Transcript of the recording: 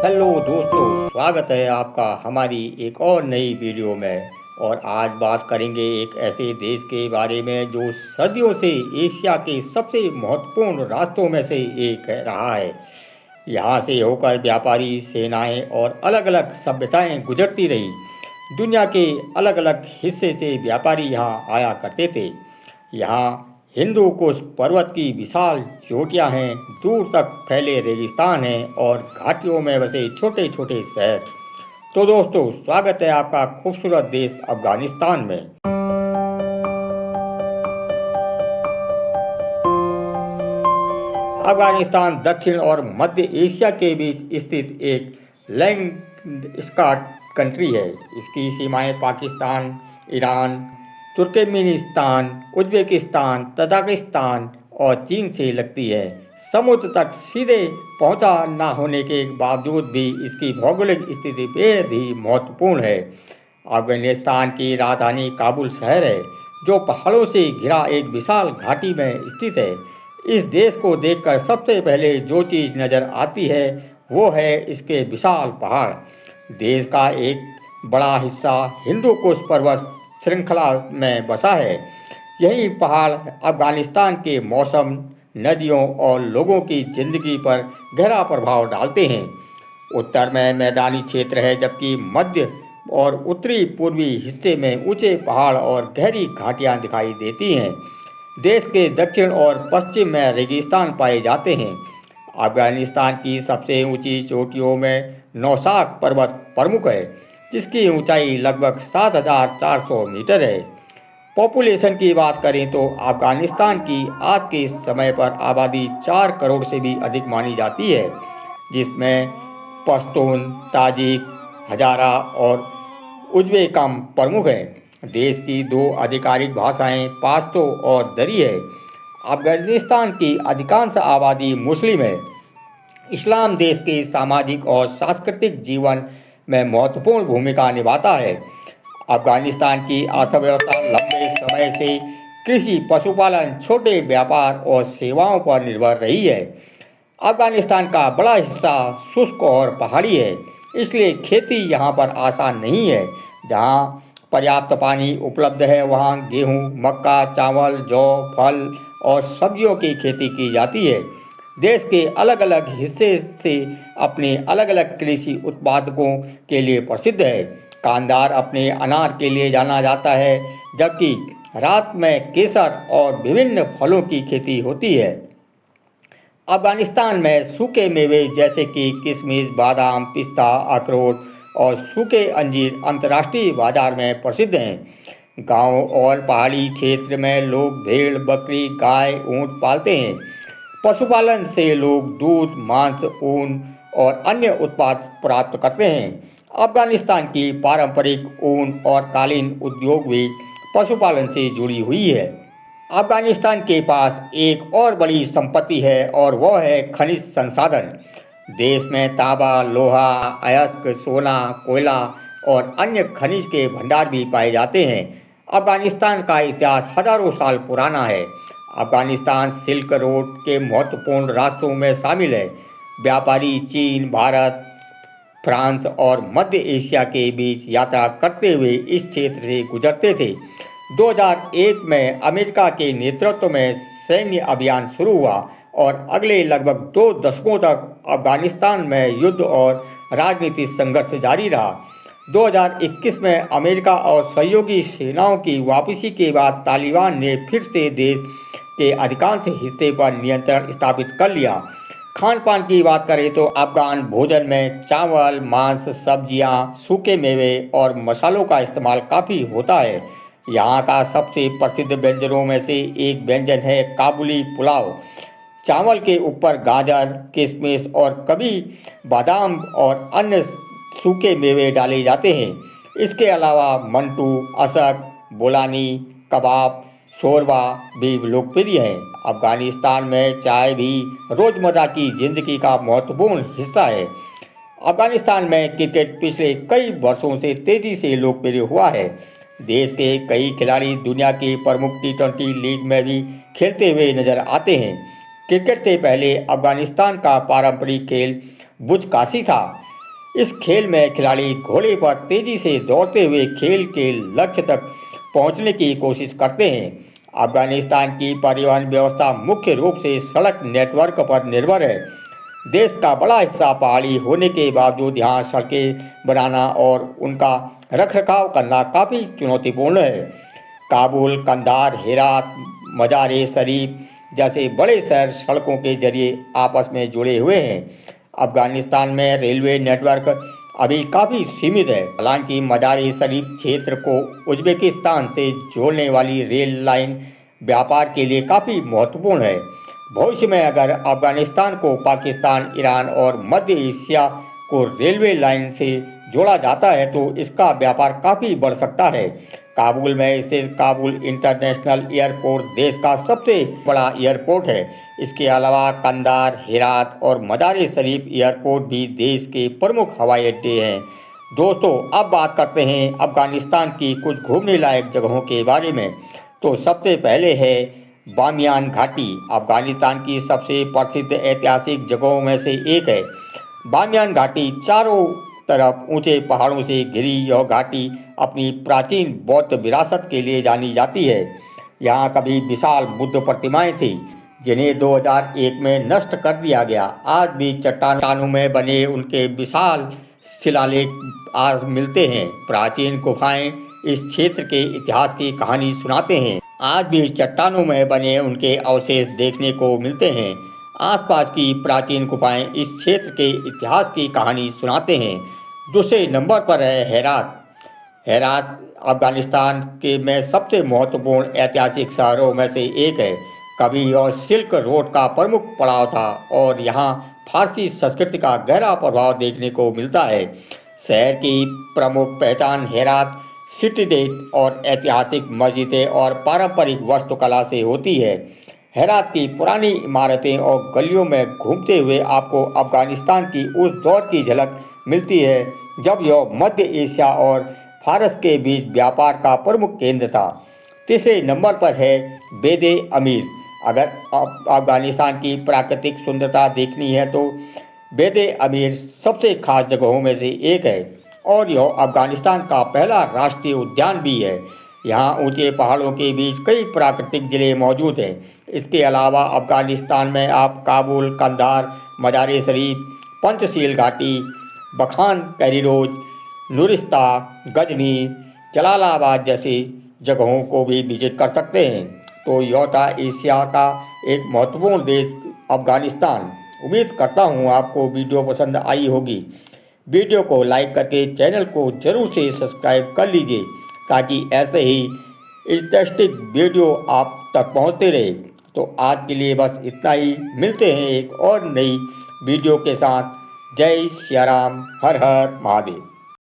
Hello दोस्तों, स्वागत है आपका हमारी एक और नई वीडियो में। और आज बात करेंगे एक ऐसे देश के बारे में जो सदियों से एशिया के सबसे महत्वपूर्ण रास्तों में से एक रहा है। यहाँ से होकर व्यापारी सेनाएं और अलग अलग सभ्यताएं गुजरती रही। दुनिया के अलग अलग हिस्से से व्यापारी यहाँ आया करते थे। यहाँ हिंदू कुश पर्वत की विशाल चोटियाँ हैं, दूर तक फैले रेगिस्तान हैं और घाटियों में बसे छोटे छोटे शहर। तो दोस्तों, स्वागत है आपका खूबसूरत देश अफगानिस्तान में। अफगानिस्तान दक्षिण और मध्य एशिया के बीच स्थित एक लैंडस्केप कंट्री है। इसकी सीमाएं Pakistan, Iran, Turkmenistan, Uzbekistan, Tajikistan और चीन से लगती है। समुद्र तक सीधे पहुंचा न होने के बावजूद भी इसकी भौगोलिक स्थिति बेहद ही महत्वपूर्ण है। अफगानिस्तान की राजधानी काबुल शहर है, जो पहाड़ों से घिरा एक विशाल घाटी में स्थित है। इस देश को देखकर सबसे पहले जो चीज़ नज़र आती है वो है इसके विशाल पहाड़। देश का एक बड़ा हिस्सा हिंदू कुश पर्वत श्रृंखला में बसा है। यही पहाड़ अफगानिस्तान के मौसम, नदियों और लोगों की जिंदगी पर गहरा प्रभाव डालते हैं। उत्तर में मैदानी क्षेत्र है, जबकि मध्य और उत्तरी पूर्वी हिस्से में ऊंचे पहाड़ और गहरी घाटियां दिखाई देती हैं। देश के दक्षिण और पश्चिम में रेगिस्तान पाए जाते हैं। अफगानिस्तान की सबसे ऊंची चोटियों में नौशाख पर्वत प्रमुख है, जिसकी ऊंचाई लगभग 7,400 मीटर है। पॉपुलेशन की बात करें तो अफगानिस्तान की आज के समय पर आबादी 4 करोड़ से भी अधिक मानी जाती है, जिसमें पश्तून, ताजिक, हजारा और उज़्बेकम प्रमुख हैं। देश की 2 आधिकारिक भाषाएं पाश्तो और दरी है। अफगानिस्तान की अधिकांश आबादी मुस्लिम है। इस्लाम देश के सामाजिक और सांस्कृतिक जीवन में महत्वपूर्ण भूमिका निभाता है। अफगानिस्तान की अर्थव्यवस्था लंबे समय से कृषि, पशुपालन, छोटे व्यापार और सेवाओं पर निर्भर रही है। अफगानिस्तान का बड़ा हिस्सा शुष्क और पहाड़ी है, इसलिए खेती यहाँ पर आसान नहीं है। जहाँ पर्याप्त पानी उपलब्ध है, वहाँ गेहूँ, मक्का, चावल, जौ, फल और सब्जियों की खेती की जाती है। देश के अलग अलग हिस्से से अपने अलग अलग कृषि उत्पादकों के लिए प्रसिद्ध है। कांधार अपने अनार के लिए जाना जाता है, जबकि रात में केसर और विभिन्न फलों की खेती होती है। अफगानिस्तान में सूखे मेवे जैसे कि किशमिश, बादाम, पिस्ता, अखरोट और सूखे अंजीर अंतर्राष्ट्रीय बाजार में प्रसिद्ध हैं। गांव और पहाड़ी क्षेत्र में लोग भेड़, बकरी, गाय, ऊंट पालते हैं। पशुपालन से लोग दूध, मांस, ऊन और अन्य उत्पाद प्राप्त करते हैं। अफगानिस्तान की पारंपरिक ऊन और कालीन उद्योग भी पशुपालन से जुड़ी हुई है। अफगानिस्तान के पास एक और बड़ी संपत्ति है और वह है खनिज संसाधन। देश में तांबा, लोहा, अयस्क, सोना, कोयला और अन्य खनिज के भंडार भी पाए जाते हैं। अफगानिस्तान का इतिहास हजारों साल पुराना है। अफगानिस्तान सिल्क रोड के महत्वपूर्ण रास्तों में शामिल है। व्यापारी चीन, भारत, फ्रांस और मध्य एशिया के बीच यात्रा करते हुए इस क्षेत्र से गुजरते थे। 2001 में अमेरिका के नेतृत्व में सैन्य अभियान शुरू हुआ और अगले लगभग 2 दशकों तक अफगानिस्तान में युद्ध और राजनीतिक संघर्ष जारी रहा। 2021 में अमेरिका और सहयोगी सेनाओं की वापसी के बाद तालिबान ने फिर से देश के अधिकांश हिस्से पर नियंत्रण स्थापित कर लिया। खान पान की बात करें तो अफगान भोजन में चावल, मांस, सब्जियां, सूखे मेवे और मसालों का इस्तेमाल काफ़ी होता है। यहाँ का सबसे प्रसिद्ध व्यंजनों में से एक व्यंजन है काबुली पुलाव। चावल के ऊपर गाजर, किशमिश और कभी बादाम और अन्य सूखे मेवे डाले जाते हैं। इसके अलावा मंटू, असक, बोलानी, कबाब, शोरबा भी लोकप्रिय हैं। अफगानिस्तान में चाय भी रोज़मर्रा की जिंदगी का महत्वपूर्ण हिस्सा है। अफगानिस्तान में क्रिकेट पिछले कई वर्षों से तेजी से लोकप्रिय हुआ है। देश के कई खिलाड़ी दुनिया की प्रमुख T20 लीग में भी खेलते हुए नजर आते हैं। क्रिकेट से पहले अफगानिस्तान का पारंपरिक खेल बुज़काशी था। इस खेल में खिलाड़ी घोड़े पर तेजी से दौड़ते हुए खेल के लक्ष्य तक पहुंचने की कोशिश करते हैं। अफगानिस्तान की परिवहन व्यवस्था मुख्य रूप से सड़क नेटवर्क पर निर्भर है। देश का बड़ा हिस्सा पहाड़ी होने के बावजूद यहाँ सड़कें बनाना और उनका रखरखाव करना काफ़ी चुनौतीपूर्ण है। काबुल, कंधार, हेरात, मजार शरीफ जैसे बड़े शहर सड़कों के जरिए आपस में जुड़े हुए हैं। अफगानिस्तान में रेलवे नेटवर्क अभी काफ़ी सीमित है। हालांकि मजार शरीफ क्षेत्र को उज्बेकिस्तान से जोड़ने वाली रेल लाइन व्यापार के लिए काफ़ी महत्वपूर्ण है। भविष्य में अगर अफगानिस्तान को पाकिस्तान, ईरान और मध्य एशिया को रेलवे लाइन से जोड़ा जाता है तो इसका व्यापार काफ़ी बढ़ सकता है। काबुल में स्थित काबुल इंटरनेशनल एयरपोर्ट देश का सबसे बड़ा एयरपोर्ट है। इसके अलावा कंधार, हेरात और मजार शरीफ एयरपोर्ट भी देश के प्रमुख हवाई अड्डे हैं। दोस्तों, अब बात करते हैं अफगानिस्तान की कुछ घूमने लायक जगहों के बारे में। तो सबसे पहले है बामियान घाटी। अफगानिस्तान की सबसे प्रसिद्ध ऐतिहासिक जगहों में से एक है। बामियान घाटी चारों तरफ ऊंचे पहाड़ों से घिरी यह घाटी अपनी प्राचीन बौद्ध विरासत के लिए जानी जाती है। यहाँ कभी विशाल बुद्ध प्रतिमाएं थी जिन्हें 2001 में नष्ट कर दिया गया। आज भी चट्टानों में बने उनके विशाल शिलालेख आज मिलते हैं। प्राचीन गुफाएं इस क्षेत्र के इतिहास की कहानी सुनाते हैं। आज भी चट्टानों में बने उनके अवशेष देखने को मिलते हैं। आसपास की प्राचीन गुफाएं इस क्षेत्र के इतिहास की कहानी सुनाते हैं। दूसरे नंबर पर है हेरात। हेरात अफगानिस्तान के में सबसे महत्वपूर्ण ऐतिहासिक शहरों में से एक है। कभी यह सिल्क रोड का प्रमुख पड़ाव था और यहाँ फारसी संस्कृति का गहरा प्रभाव देखने को मिलता है। शहर की प्रमुख पहचान हेरात सिटी और ऐतिहासिक मस्जिदें और पारंपरिक वास्तुकला से होती है। हेरात की पुरानी इमारतें और गलियों में घूमते हुए आपको अफगानिस्तान की उस दौर की झलक मिलती है जब यह मध्य एशिया और फारस के बीच व्यापार का प्रमुख केंद्र था। तीसरे नंबर पर है बेदे अमीर। अगर अफगानिस्तान की प्राकृतिक सुंदरता देखनी है तो बेदे अमीर सबसे खास जगहों में से एक है और यह अफगानिस्तान का पहला राष्ट्रीय उद्यान भी है। यहाँ ऊंचे पहाड़ों के बीच कई प्राकृतिक जिले मौजूद हैं। इसके अलावा अफगानिस्तान में आप काबुल, कंधार, मजार शरीफ, पंचशील घाटी, बखान कैरीरोज, नुरिस्ता, गजनी, जलालाबाद जैसी जगहों को भी विजिट कर सकते हैं। तो यह था एशिया का एक महत्वपूर्ण देश अफगानिस्तान। उम्मीद करता हूँ आपको वीडियो पसंद आई होगी। वीडियो को लाइक करके चैनल को जरूर से सब्सक्राइब कर लीजिए ताकि ऐसे ही इंटरेस्टिंग वीडियो आप तक पहुँचते रहे। तो आज के लिए बस इतना ही। मिलते हैं एक और नई वीडियो के साथ। जय श्री राम, हर हर महादेव।